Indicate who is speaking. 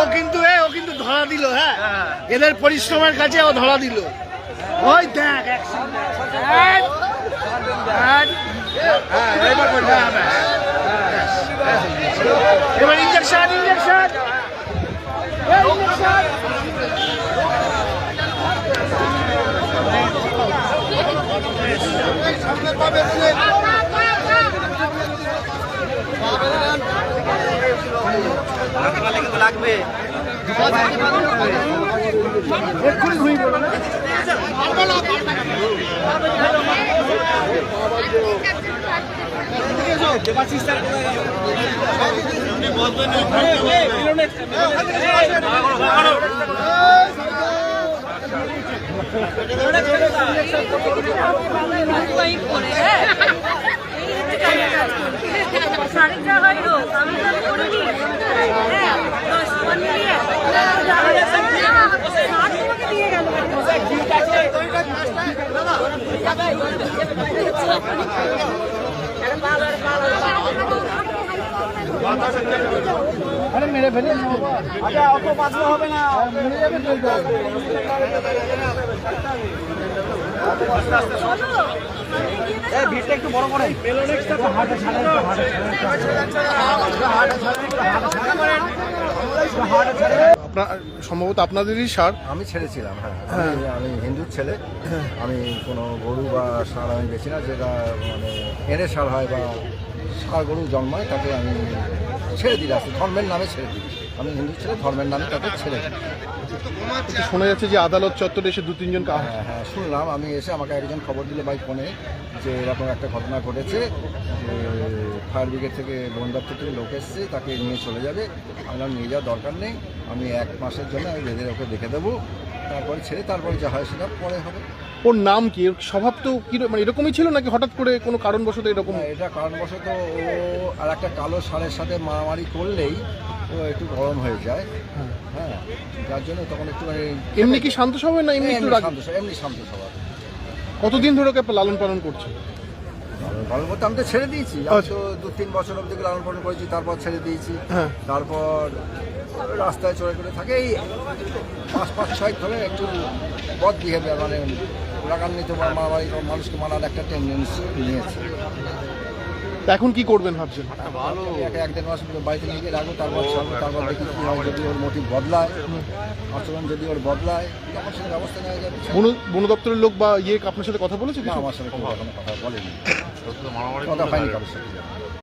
Speaker 1: ও কিন্তু ধরা দিল। হ্যাঁ, এদের পরিশ্রমের কাছে ও ধরা দিল। ওই দেখ এবার ইঞ্জেকশন
Speaker 2: লাগবে
Speaker 1: আরে মেরে ফেলে
Speaker 2: আচ্ছা অত বাঁচলে হবে না ভিড়টা একটু বড় করে
Speaker 1: সম্ভবত আপনাদেরই সার।
Speaker 3: আমি ছেড়েছিলাম। হ্যাঁ, আমি হিন্দুর ছেলে। আমি কোনো গরু বা সার আমি বেছি না, যেটা মানে এনে সার হয় বা সার গরু জন্মায় তাকে আমি ছেড়ে দিই, রাস্তা ধর্মের নামে ছেড়ে দিই। আমি হিন্দু ছেলে, ধর্মের নামে তাকে ছেড়ে দিই।
Speaker 1: শোনা যাচ্ছে যে আদালত চত্বরে এসে 2-3 জন।
Speaker 3: হ্যাঁ শুনলাম, আমি এসে আমাকে একজন খবর দিল বাই ফোনে যে এরকম একটা ঘটনা ঘটেছে, যে ফায়ার ব্রিগেড থেকে বন দপ্তর থেকে লোক এসছে, তাকে নিয়ে চলে যাবে। আমার নিয়ে যাওয়ার দরকার নেই, আমি 1 মাসের জন্য আমি বেঁধে ওকে দেখে দেবো, তারপরে ছেড়ে তারপরে যা হয় সেটা পরে হবে।
Speaker 1: ওর নাম কি? ওর স্বভাব তো কি মানে এরকমই ছিল নাকি হঠাৎ করে কোনো কারণবশত এরকম?
Speaker 3: এটা কারণবশত ও আর একটা কালো ষাঁড়ের সাথে মারামারি করলেই ও একটু গরম হয়ে যায়। হ্যাঁ, যার জন্য তখন একটু মানে
Speaker 1: এমনি কি শান্ত স্বভাব না এমনি একটু রাগ?
Speaker 3: এমনি শান্ত স্বভাব।
Speaker 1: কতদিন ধরে ওকে লালন পালন করছে?
Speaker 3: লালন করতে আমি তো ছেড়ে দিয়েছি, আমি তো 2-3 বছর অবধি লালন পালন করেছি, তারপর ছেড়ে দিয়েছি। তারপর রাস্তায় চড়ে করে থাকে, এই 5-6 ধরে একটু বদ বিহেভিয়ার, মানে রাগান্বিত বা মারামারি মানুষকে মারার একটা টেন্ডেন্সি নিয়েছে।
Speaker 1: এখন কি করবেন ভাবছেন?
Speaker 3: ভালো 1-1.5 মাস বাড়িতে নিয়ে গিয়ে রাখবো, তারপর ছাড়বো, তারপর দেখি কী হয়। যদি ওর মোটিভ বদলায়, আচরণ যদি ওর বদলায়, তখন সেটা ব্যবস্থা নেওয়া যাবে।
Speaker 1: বন দপ্তরের লোক বা আপনার সাথে কথা বলেছে?
Speaker 3: না, আমার সাথে কোনো কথা বলেনি, কথা হয়নি কারোর সাথে।